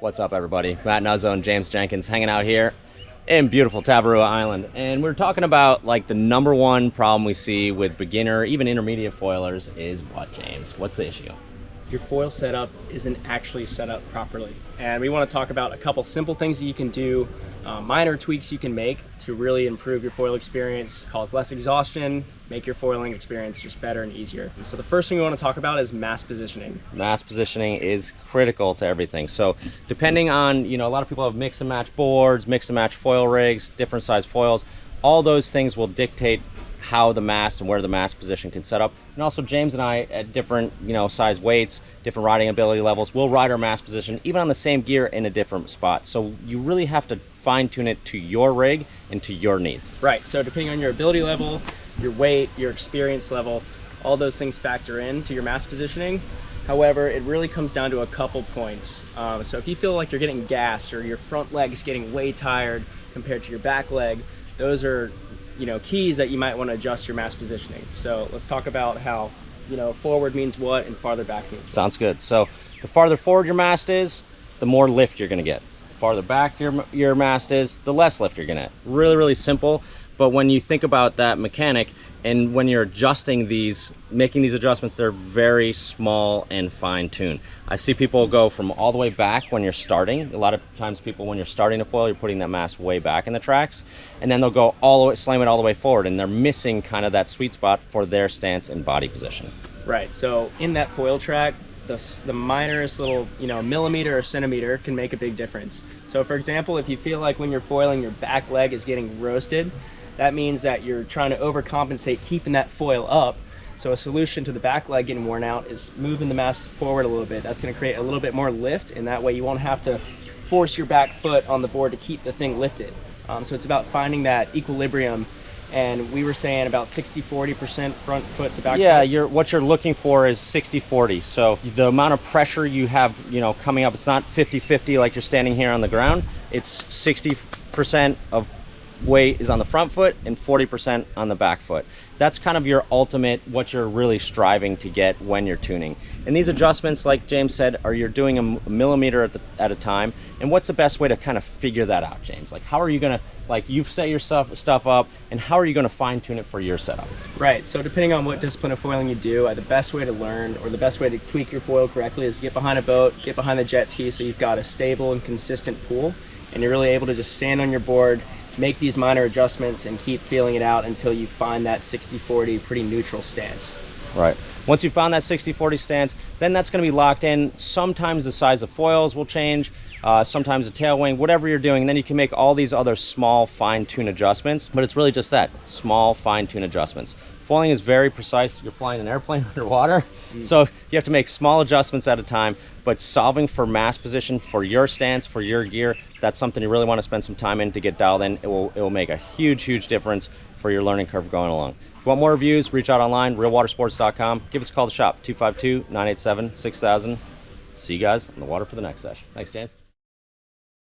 What's up, everybody? Matt Nuzzo and James Jenkins hanging out here in beautiful Tavarua Island. And we're talking about like the number one problem we see with beginner, even intermediate foilers is what, James? What's the issue? Your foil setup isn't actually set up properly. And we want to talk about a couple simple things that you can do, minor tweaks you can make to really improve your foil experience, cause less exhaustion, make your foiling experience just better and easier. And so the first thing we want to talk about is mast positioning. Mast positioning is critical to everything. So depending on, a lot of people have mix and match boards, mix and match foil rigs, different size foils. All those things will dictate how the mast and where the mast position can set up. And also James and I at different, size weights, different riding ability levels, we'll ride our mast position even on the same gear in a different spot. So you really have to fine tune it to your rig and to your needs. Right, so depending on your ability level, your weight, your experience level, all those things factor into your mast positioning. However, it really comes down to a couple points. So if you feel like you're getting gassed or your front leg is getting way tired compared to your back leg, those are keys that you might want to adjust your mast positioning. So let's talk about how forward means what and farther back means what. Sounds good. So the farther forward your mast is, the more lift you're going to get. The farther back your mast is, the less lift you're going to get. Really simple. But when you think about that mechanic and when you're adjusting these, making these adjustments, they're very small and fine-tuned. I see people go from all the way back when you're starting. A lot of times people, when you're starting a foil, you're putting that mast way back in the tracks, and then they'll go all the way, slam it all the way forward, and they're missing kind of that sweet spot for their stance and body position. Right, so in that foil track, the minorest little, millimeter or centimeter can make a big difference. So for example, if you feel like when you're foiling, your back leg is getting roasted, that means that you're trying to overcompensate keeping that foil up. So a solution to the back leg getting worn out is moving the mast forward a little bit. That's going to create a little bit more lift, and that way you won't have to force your back foot on the board to keep the thing lifted. So it's about finding that equilibrium, and we were saying about 60-40% front foot to back foot. What you're looking for is 60-40. So the amount of pressure you have, coming up, it's not 50-50 like you're standing here on the ground. It's 60% of weight is on the front foot and 40% on the back foot. That's kind of your ultimate, what you're really striving to get when you're tuning. And these adjustments, like James said, you're doing a millimeter at a time. And what's the best way to kind of figure that out, James? Like, how are you gonna, you've set your stuff up, and how are you gonna fine tune it for your setup? Right, so depending on what discipline of foiling you do, the best way to learn, or the best way to tweak your foil correctly, is get behind a boat, get behind the jet ski, so you've got a stable and consistent pool, and you're really able to just stand on your board, make these minor adjustments, and keep feeling it out until you find that 60-40 pretty neutral stance. Right. Once you found that 60-40 stance, then that's going to be locked in. Sometimes the size of foils will change, sometimes the tail wing, whatever you're doing. And then you can make all these other small fine-tune adjustments, but it's really just that, small fine-tune adjustments. Foiling is very precise. You're flying an airplane underwater, so you have to make small adjustments at a time, but solving for mast position for your stance, for your gear, that's something you really want to spend some time in to get dialed in. It will make a huge difference for your learning curve going along. If you want more reviews, reach out online, realwatersports.com. Give us a call to shop, 252-987-6000. See you guys on the water for the next session. Thanks, James.